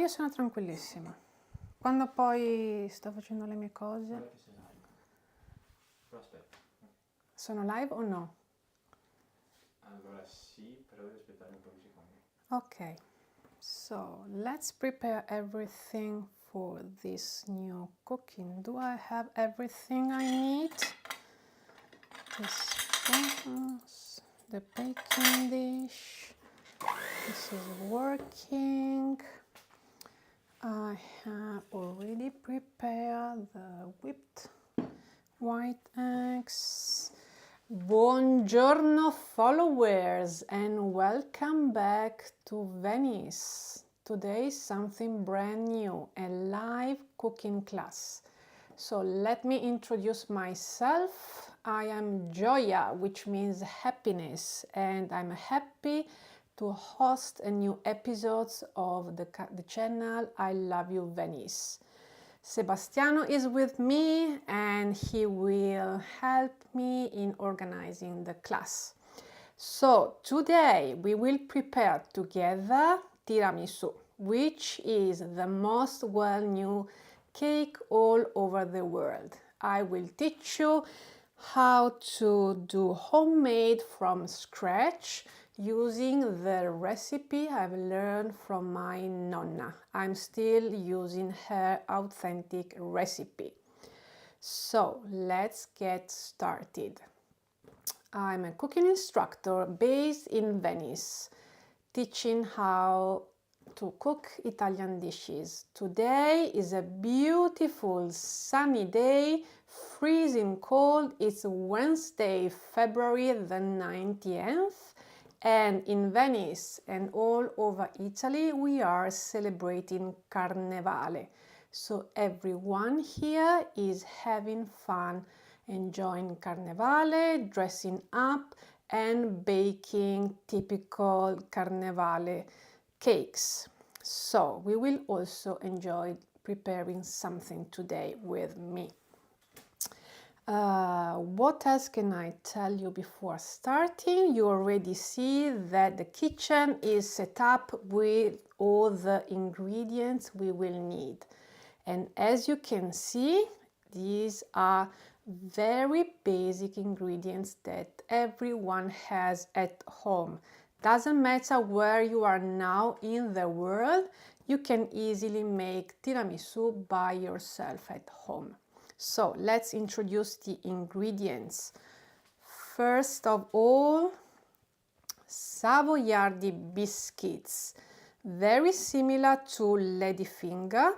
io sono tranquillissima. Quando poi sto facendo le mie cose... Però aspetta. Sono live o no? Allora sì, però devi aspettare un po' di secondi. Okay, so let's prepare everything for this new cooking. Do I have everything I need? The spoons, the baking dish. This is working. I have already prepared the whipped white eggs. Buongiorno followers and welcome back to Venice. Today is something brand new, a live cooking class. So let me introduce myself. I am Gioia, which means happiness, and I'm happy to host a new episode of the channel I Love You Venice. Sebastiano is with me and he will help me in organizing the class. So today we will prepare together tiramisu, which is the most well-known cake all over the world. I will teach you how to do homemade from scratch using the recipe I've learned from my nonna. I'm still using her authentic recipe. So let's get started. I'm a cooking instructor based in Venice, teaching how to cook Italian dishes. Today is a beautiful sunny day, freezing cold. It's Wednesday, February the 19th, and in Venice and all over Italy we are celebrating Carnevale. So everyone here is having fun, enjoying Carnevale, dressing up and baking typical Carnevale cakes. So we will also enjoy preparing something today with me. What else can I tell you before starting? You already see that the kitchen is set up with all the ingredients we will need. And as you can see, these are very basic ingredients that everyone has at home. Doesn't matter where you are now in the world, you can easily make tiramisu by yourself at home. So let's introduce the ingredients. First of all, savoiardi biscuits, very similar to ladyfinger.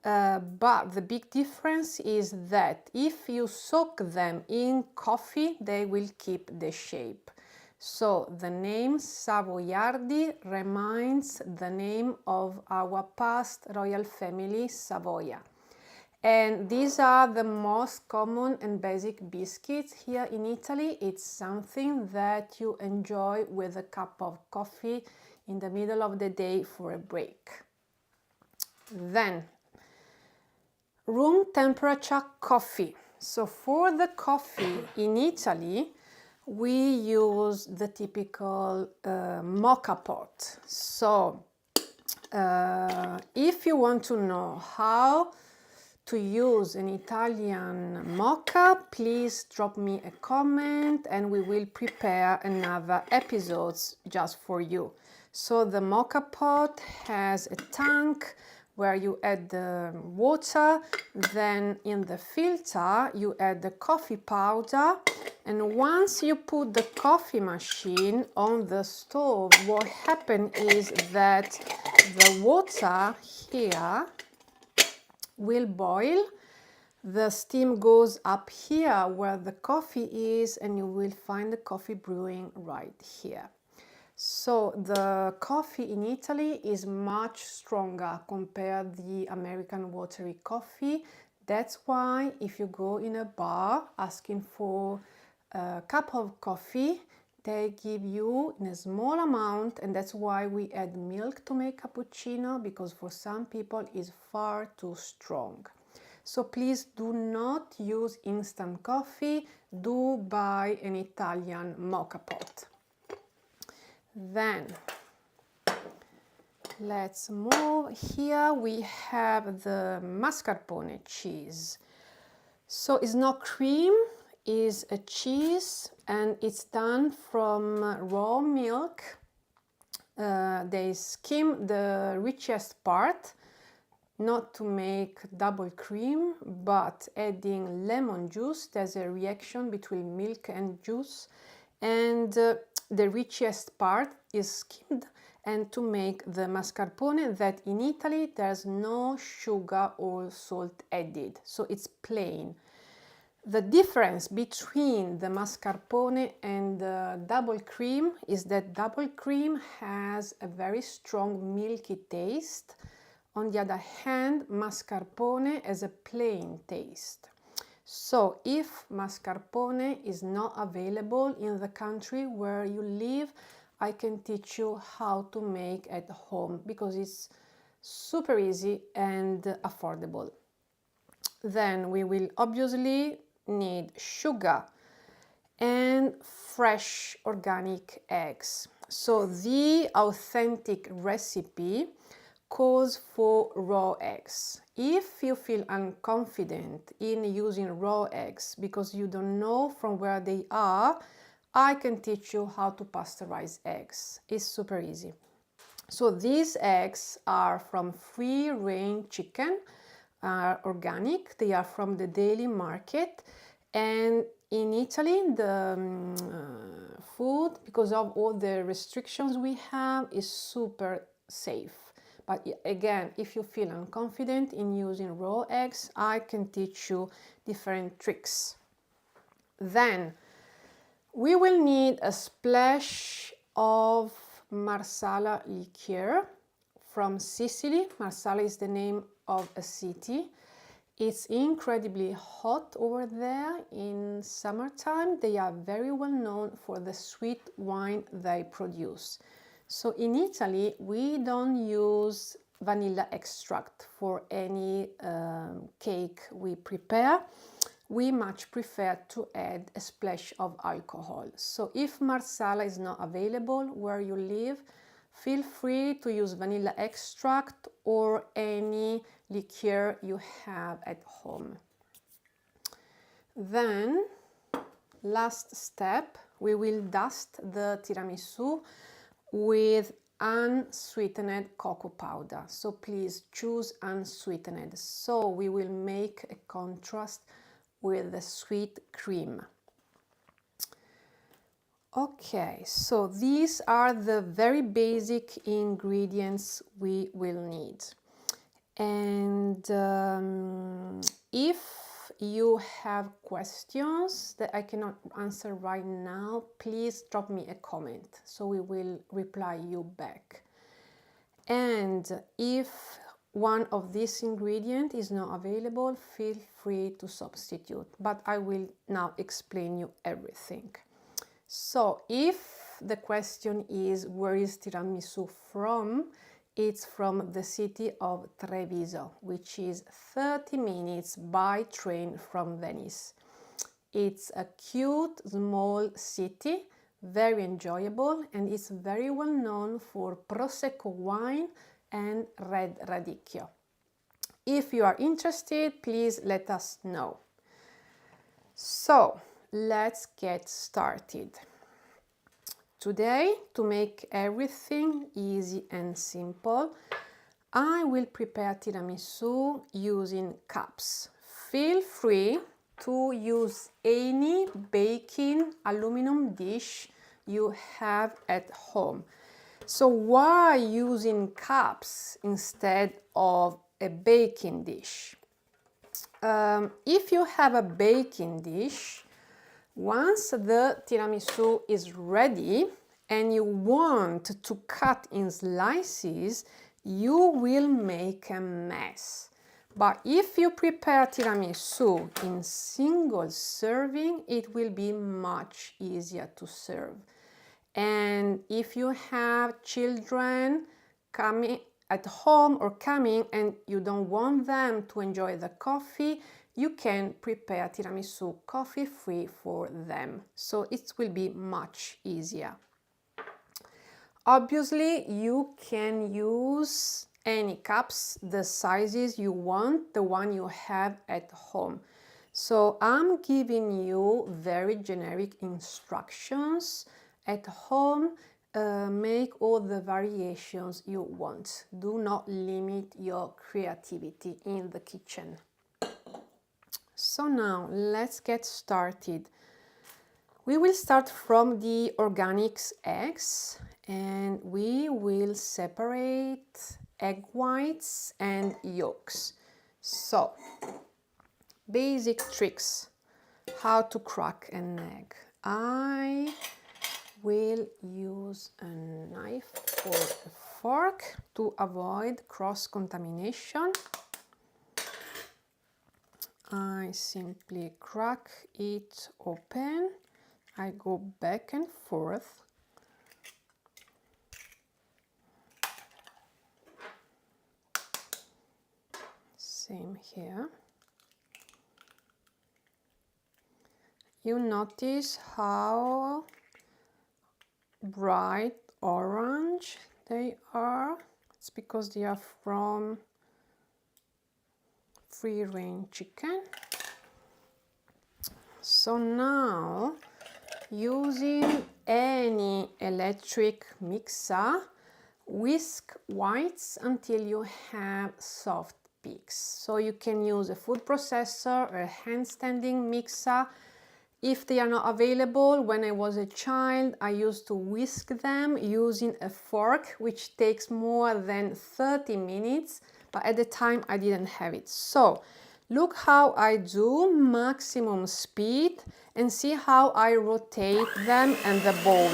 But the big difference is that if you soak them in coffee, they will keep the shape. So the name Savoiardi reminds the name of our past royal family, Savoia. And these are the most common and basic biscuits here in Italy. It's something that you enjoy with a cup of coffee in the middle of the day for a break. Then room temperature coffee. So for the coffee in Italy, we use the typical mocha pot. So if you want to know how to use an Italian mocha, please drop me a comment and we will prepare another episode just for you. So the mocha pot has a tank where you add the water, then in the filter you add the coffee powder, and once you put the coffee machine on the stove, what happens is that the water here will boil, the steam goes up here where the coffee is, and you will find the coffee brewing right here. So the coffee in Italy is much stronger compared to the American watery coffee. That's why if you go in a bar asking for a cup of coffee, they give you in a small amount, and that's why we add milk to make cappuccino, because for some people it's far too strong. So please do not use instant coffee, do buy an Italian mocha pot. Then let's move. Here we have the mascarpone cheese. So it's not cream, it's a cheese, and it's done from raw milk. They skim the richest part, not to make double cream, but adding lemon juice. There's a reaction between milk and juice, and the richest part is skimmed, and to make the mascarpone that in Italy there's no sugar or salt added, so it's plain. The difference between the mascarpone and the double cream is that double cream has a very strong milky taste. On the other hand, mascarpone has a plain taste. So if mascarpone is not available in the country where you live, I can teach you how to make at home, because it's super easy and affordable. Then we will obviously need sugar and fresh organic eggs. So the authentic recipe calls for raw eggs. If you feel unconfident in using raw eggs because you don't know from where they are, I can teach you how to pasteurize eggs. It's super easy. So these eggs are from free-range chicken, are organic, they are from the daily market, and in Italy the food, because of all the restrictions we have, is super safe. But again, if you feel unconfident in using raw eggs, I can teach you different tricks. Then we will need a splash of Marsala liqueur from Sicily. Marsala is the name of a city. It's incredibly hot over there in summertime. They are very well known for the sweet wine they produce. So in Italy, we don't use vanilla extract for any cake we prepare. We much prefer to add a splash of alcohol. So if Marsala is not available where you live, feel free to use vanilla extract or any liqueur you have at home. Then, last step, we will dust the tiramisu with unsweetened cocoa powder. So please choose unsweetened. So we will make a contrast with the sweet cream. Okay, so these are the very basic ingredients we will need. And if you have questions that I cannot answer right now, please drop me a comment, so we will reply you back. And if one of these ingredients is not available, feel free to substitute, but I will now explain you everything. So if the question is where is tiramisu from, it's from the city of Treviso, which is 30 minutes by train from Venice. It's a cute, small city, very enjoyable, and it's very well known for Prosecco wine and red radicchio. If you are interested, please let us know. So, let's get started. Today, to make everything easy and simple, I will prepare tiramisu using cups. Feel free to use any baking aluminum dish you have at home. So why using cups instead of a baking dish? If you have a baking dish, once the tiramisu is ready and you want to cut in slices, you will make a mess. But if you prepare tiramisu in single serving, it will be much easier to serve. And if you have children coming at home or coming and you don't want them to enjoy the coffee, you can prepare tiramisu coffee-free for them. So it will be much easier. Obviously, you can use any cups, the sizes you want, the one you have at home. So I'm giving you very generic instructions. At home, make all the variations you want. Do not limit your creativity in the kitchen. So now let's get started. We will start from the organics eggs and we will separate egg whites and yolks. So, basic tricks how to crack an egg. I will use a knife or a fork to avoid cross-contamination. I simply crack it open. I go back and forth. Same here. You notice how bright orange they are. It's because they are from free-range chicken. So now, using any electric mixer, whisk whites until you have soft peaks. So you can use a food processor or a hand-standing mixer. If they are not available, when I was a child, I used to whisk them using a fork, which takes more than 30 minutes, but at the time I didn't have it. So look how I do maximum speed and see how I rotate them and the bowl.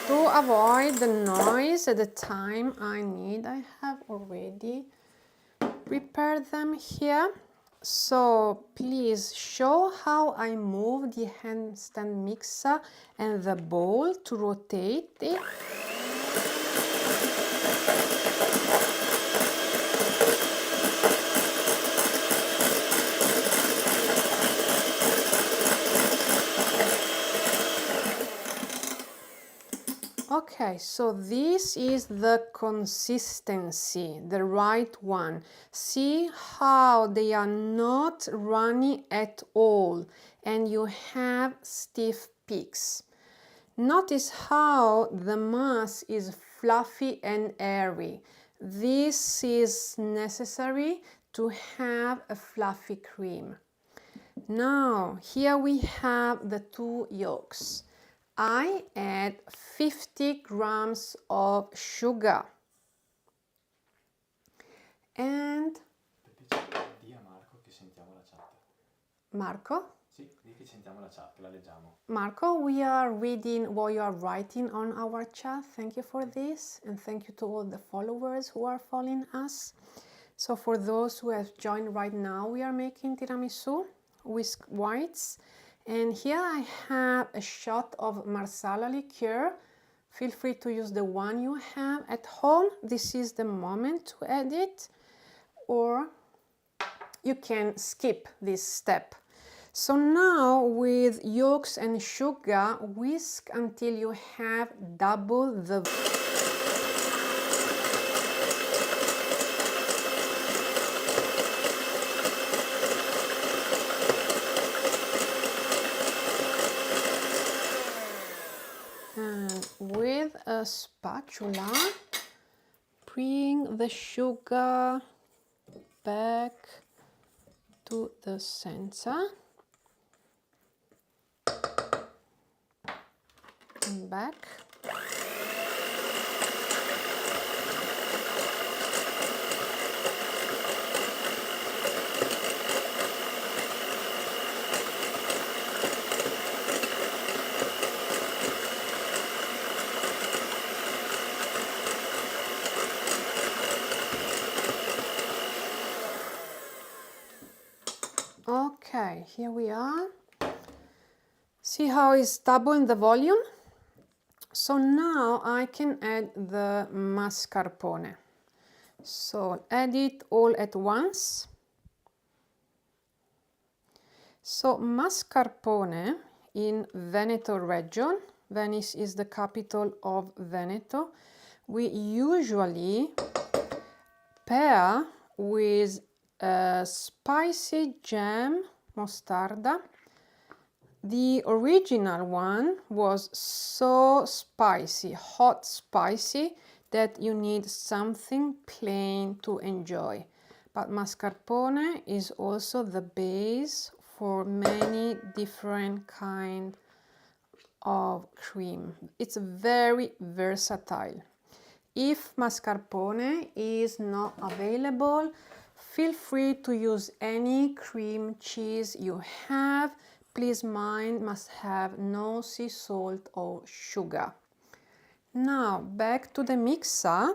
To avoid the noise at the time I have already prepared them here. So please show how I move the handstand mixer and the bowl to rotate it. Okay, so this is the consistency, the right one. See how they are not runny at all and you have stiff peaks. Notice how the mass is fluffy and airy. This is necessary to have a fluffy cream. Now, here we have the two yolks. I add 50 grams of sugar and Di a Marco che sentiamo la chat. Marco? Sì, di che sentiamo la chat, che la leggiamo. Marco, we are reading what you are writing on our chat. Thank you for this and thank you to all the followers who are following us. So for those who have joined right now, we are making tiramisu with whites. And here I have a shot of marsala liqueur. Feel free to use the one you have at home. This is the moment to add it, or you can skip this step. So now with yolks and sugar, whisk until you have double the with a spatula, bring the sugar back to the center and back. here we are. See how it's double in the volume? So now I can add the mascarpone. So add it all at once. So mascarpone in Veneto region, Venice is the capital of Veneto, we usually pair with a spicy jam mostarda. The original one was so spicy, hot spicy, that you need something plain to enjoy. But mascarpone is also the base for many different kinds of cream. It's very versatile. If mascarpone is not available, feel free to use any cream cheese you have. Please mind must have no sea salt or sugar. Now back to the mixer,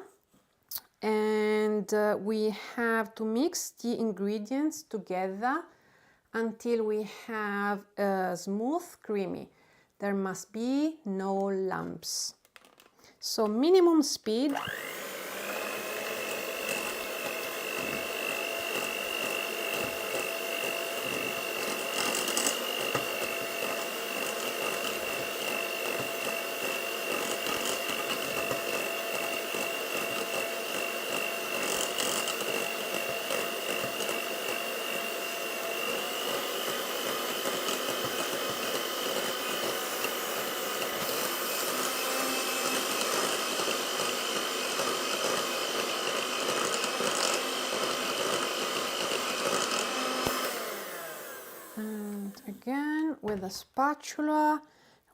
and we have to mix the ingredients together until we have a smooth creamy. There must be no lumps. So minimum speed. Again, with a spatula,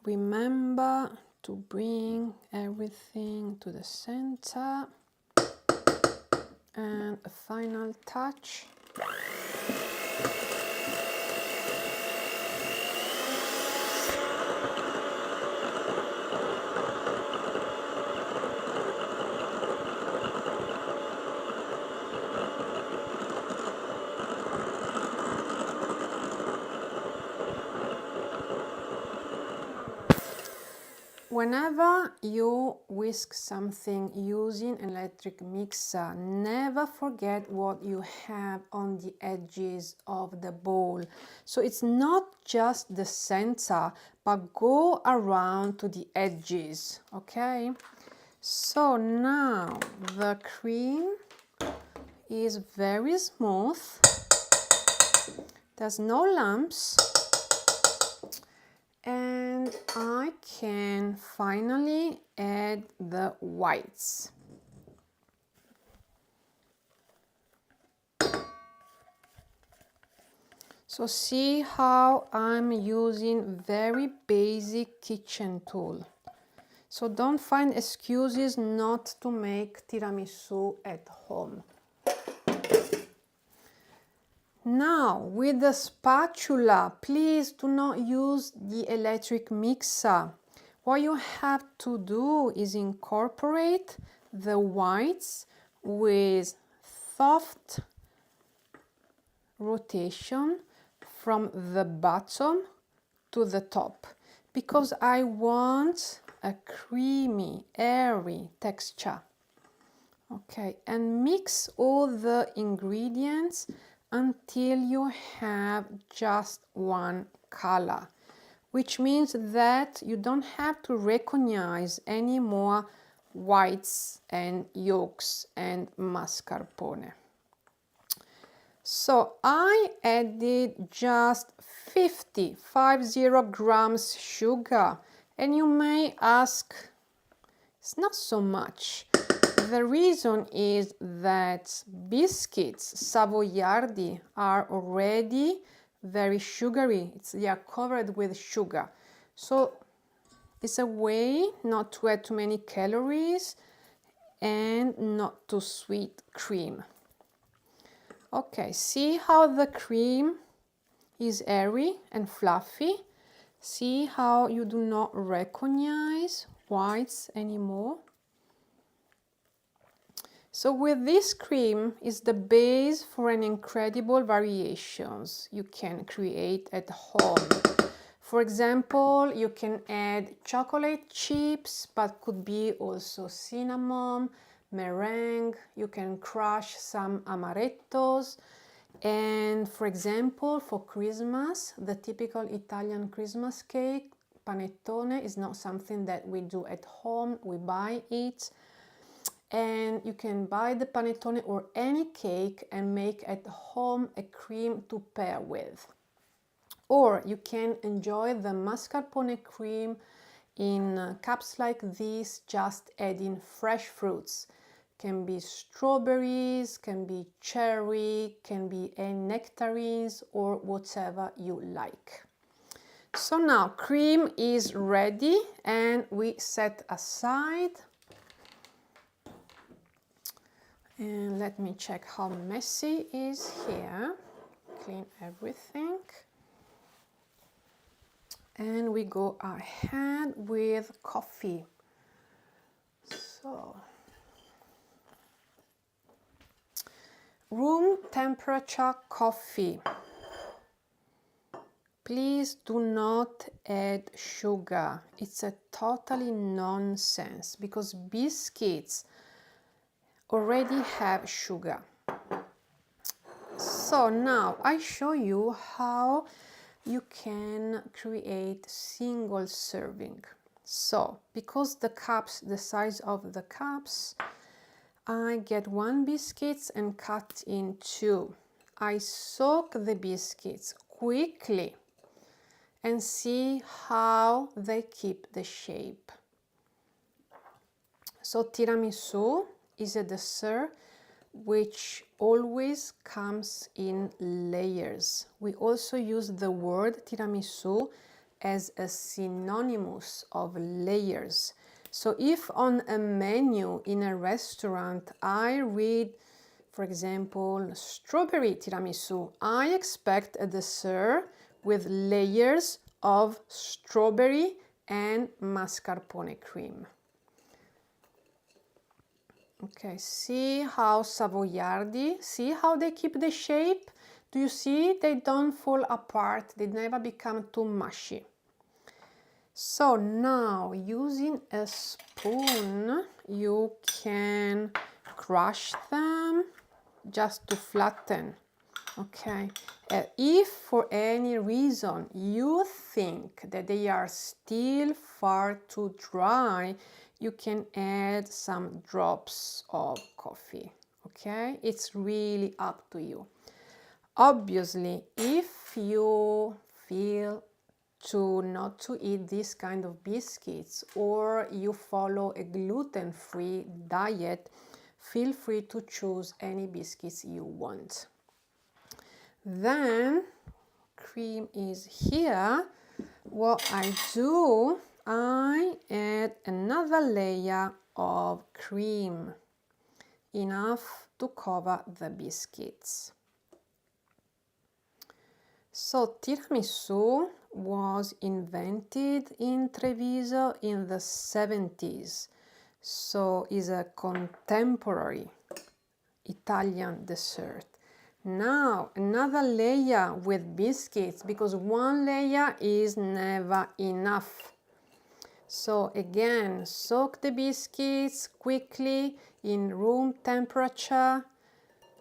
remember to bring everything to the center. And a final touch. Whenever you whisk something using an electric mixer, never forget what you have on the edges of the bowl. So it's not just the center, but go around to the edges, okay? So now the cream is very smooth. There's no lumps. And I can finally add the whites. So see how I'm using very basic kitchen tool. So don't find excuses not to make tiramisu at home. Now, with the spatula, please do not use the electric mixer. What you have to do is incorporate the whites with soft rotation from the bottom to the top, because I want a creamy, airy texture. Okay, and mix all the ingredients until you have just one color, which means that you don't have to recognize any more whites and yolks and mascarpone. So I added just 50 grams sugar, and you may ask, it's not so much. The reason is that biscuits, savoiardi, are already very sugary. They are covered with sugar. So it's a way not to add too many calories and not too sweet cream. Okay, see how the cream is airy and fluffy? See how you do not recognize whites anymore? So with this cream is the base for an incredible variations you can create at home. For example, you can add chocolate chips, but could be also cinnamon, meringue. You can crush some amarettos. And for example, for Christmas, the typical Italian Christmas cake, panettone, is not something that we do at home, we buy it. And you can buy the panettone or any cake and make at home a cream to pair with. Or you can enjoy the mascarpone cream in cups like this, just adding fresh fruits. Can be strawberries, can be cherry, can be nectarines, or whatever you like. So now cream is ready and we set aside. And let me check how messy is here. Clean everything. And we go ahead with coffee. So, room temperature coffee. Please do not add sugar. It's a totally nonsense because biscuits already have sugar. So now I show you how you can create single serving. So because the size of the cups, I get 1 biscuit and cut in 2. I soak the biscuits quickly and see how they keep the shape. So tiramisu is a dessert which always comes in layers. We also use the word tiramisu as a synonymous of layers. So if on a menu in a restaurant I read, for example, strawberry tiramisu, I expect a dessert with layers of strawberry and mascarpone cream. Okay, see how savoiardi, see how they keep the shape? Do you see? They don't fall apart, they never become too mushy. So now, using a spoon, you can crush them just to flatten. Okay, if for any reason you think that they are still far too dry, you can add some drops of coffee. Okay, it's really up to you. Obviously, if you feel not to eat this kind of biscuits or you follow a gluten-free diet, feel free to choose any biscuits you want. Then cream is here. What I do, I add another layer of cream, enough to cover the biscuits. So tiramisu was invented in Treviso in the 70s, so is a contemporary Italian dessert. Now another layer with biscuits, because one layer is never enough. So again, soak the biscuits quickly in room temperature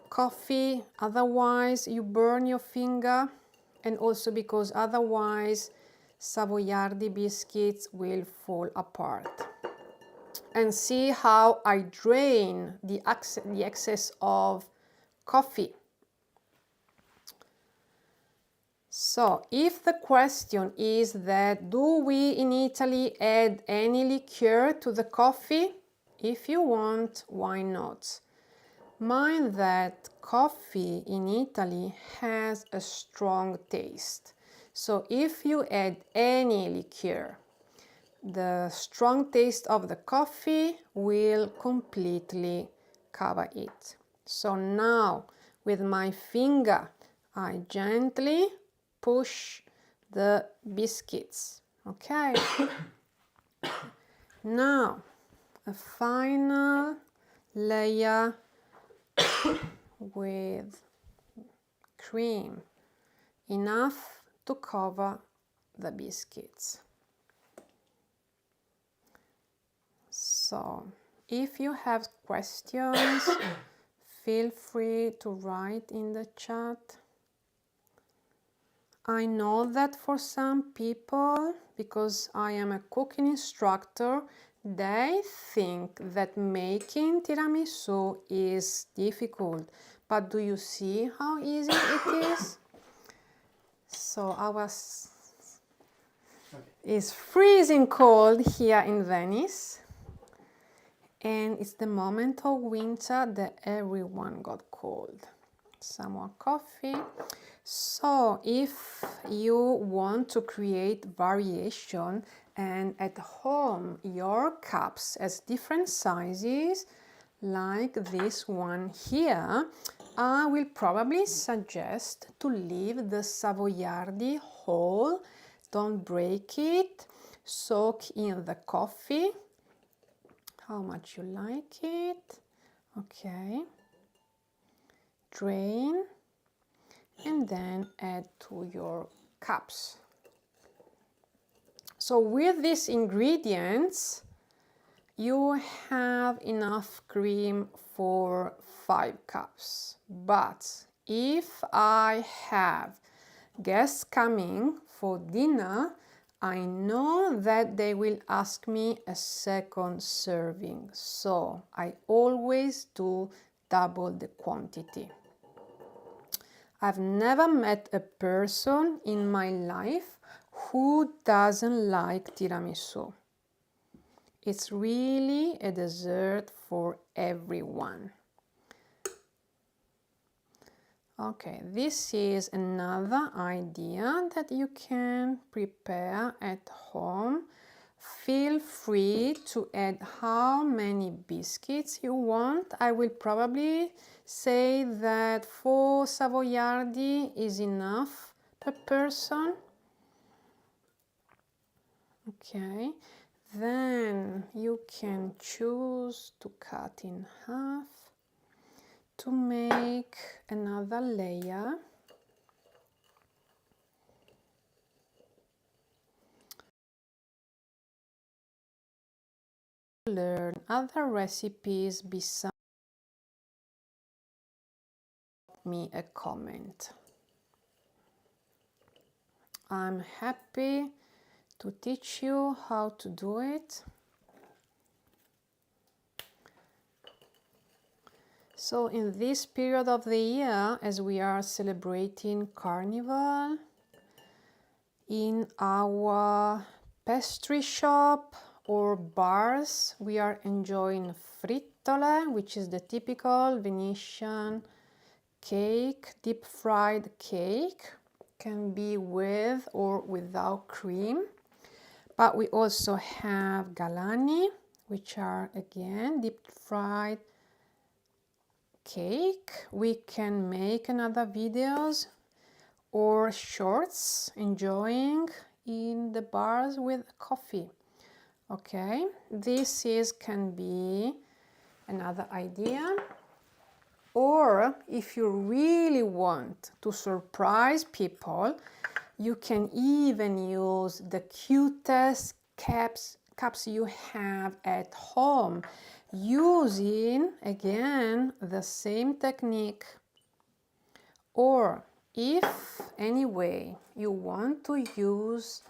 coffee, otherwise you burn your finger, and also because otherwise savoiardi biscuits will fall apart. And see how I drain the excess of coffee. So if the question is that do we in Italy add any liqueur to the coffee? If you want, why not? Mind that coffee in Italy has a strong taste. So if you add any liqueur, the strong taste of the coffee will completely cover it. So now with my finger, I gently push the biscuits. Okay. Now a final layer with cream, enough to cover the biscuits. So, if you have questions, feel free to write in the chat. I know that for some people, because I am a cooking instructor, they think that making tiramisu is difficult. But do you see how easy it is? So it's freezing cold here in Venice. And it's the moment of winter that everyone got cold. Some more coffee. So if you want to create variation and at home your cups has different sizes like this one here, I will probably suggest to leave the savoiardi whole. Don't break it. Soak in the coffee. How much you like it. Okay. Drain. And then add to your cups. So with these ingredients, you have enough cream for 5 cups. But if I have guests coming for dinner, I know that they will ask me a second serving. So I always do double the quantity. I've never met a person in my life who doesn't like tiramisu. It's really a dessert for everyone. Okay, this is another idea that you can prepare at home. Feel free to add how many biscuits you want. I will probably say that 4 savoiardi is enough per person. Okay, then you can choose to cut in half to make another layer. Learn other recipes besides me a comment. I'm happy to teach you how to do it. So in this period of the year, as we are celebrating Carnival, in our pastry shop or bars, we are enjoying frittole, which is the typical Venetian cake, deep fried cake. Can be with or without cream. But we also have galani, which are again deep fried cake. We can make another videos or shorts enjoying in the bars with coffee. Okay, this can be another idea. Or if you really want to surprise people, you can even use the cutest cups you have at home, using again the same technique. Or if anyway you want to use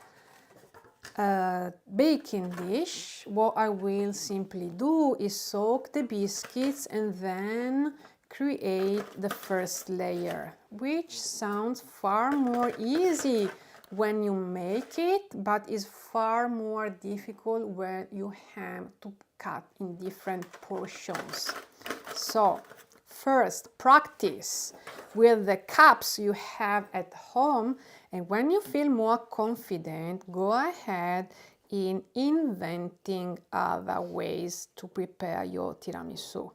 a baking dish, what I will simply do is soak the biscuits and then create the first layer, which sounds far more easy when you make it, but is far more difficult when you have to cut in different portions. So first, practice with the cups you have at home, and when you feel more confident, go ahead in inventing other ways to prepare your tiramisu.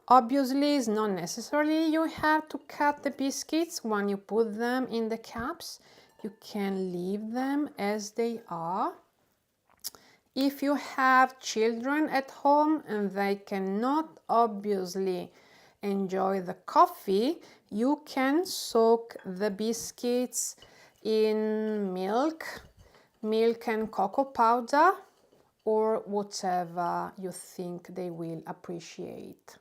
Obviously, it's not necessarily you have to cut the biscuits when you put them in the cups. You can leave them as they are. If you have children at home and they cannot obviously enjoy the coffee, you can soak the biscuits in milk and cocoa powder, or whatever you think they will appreciate.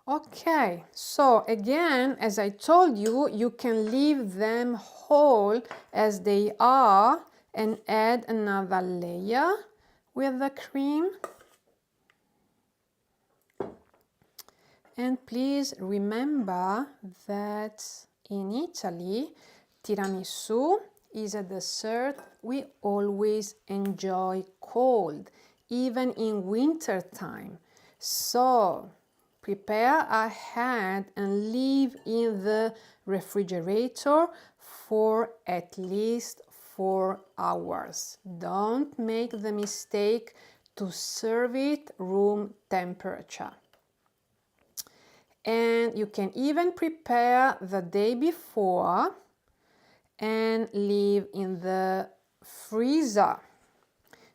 Okay, so again, as I told you, you can leave them whole as they are and add another layer with the cream. And please remember that in Italy, tiramisu is a dessert we always enjoy cold, even in winter time. So prepare ahead and leave in the refrigerator for at least 4 hours. Don't make the mistake to serve it room temperature. And you can even prepare the day before and leave in the freezer.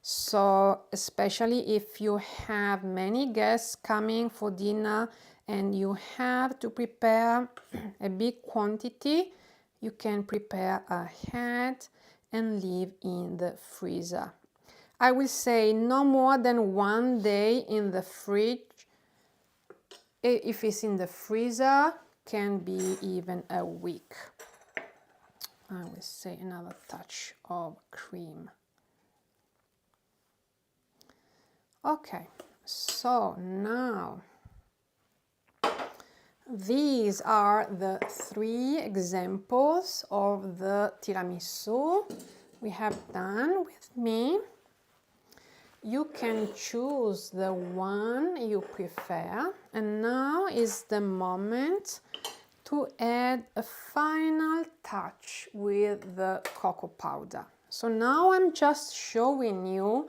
So especially if you have many guests coming for dinner and you have to prepare a big quantity, you can prepare ahead and leave in the freezer. I will say no more than 1 day in the fridge. If it's in the freezer, can be even a week. I will say another touch of cream. Okay, so now these are the 3 examples of the tiramisu we have done with me. You can choose the one you prefer, and now is the moment to add a final touch with the cocoa powder. So now I'm just showing you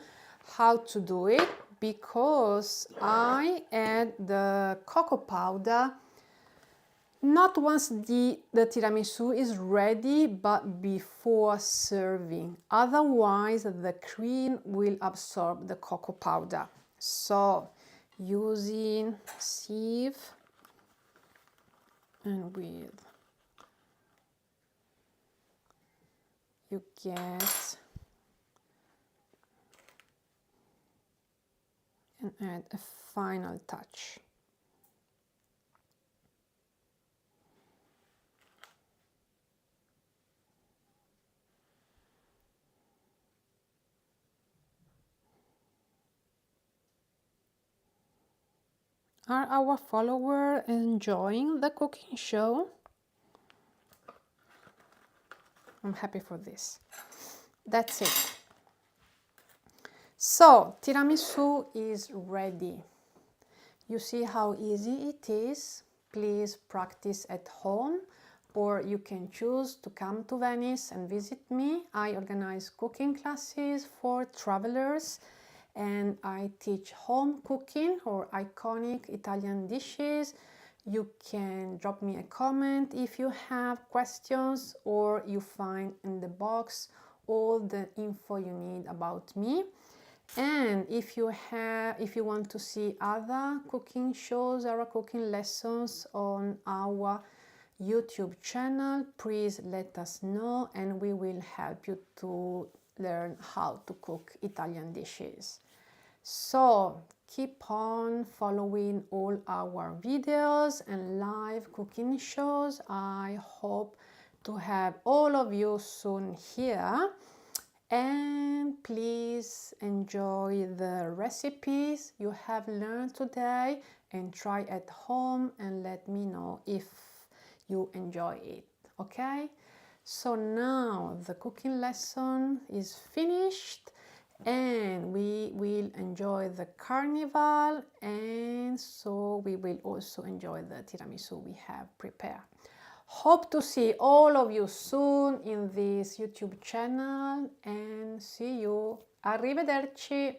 how to do it, because I add the cocoa powder not once the tiramisu is ready, but before serving. Otherwise, the cream will absorb the cocoa powder. So, using sieve and with, you get and add a final touch. Are our followers enjoying the cooking show? I'm happy for this. That's it. So, tiramisu is ready. You see how easy it is? Please practice at home, or you can choose to come to Venice and visit me. I organize cooking classes for travelers, and I teach home cooking or iconic Italian dishes. You can drop me a comment if you have questions, or you find in the box all the info you need about me. And if you want to see other cooking shows or cooking lessons on our YouTube channel, please let us know and we will help you to learn how to cook Italian dishes. So keep on following all our videos and live cooking shows. I hope to have all of you soon here. And please enjoy the recipes you have learned today and try at home and let me know if you enjoy it. Okay? So now the cooking lesson is finished and we will enjoy the carnival, and so we will also enjoy the tiramisu we have prepared. Hope to see all of you soon in this YouTube channel, and see you. Arrivederci!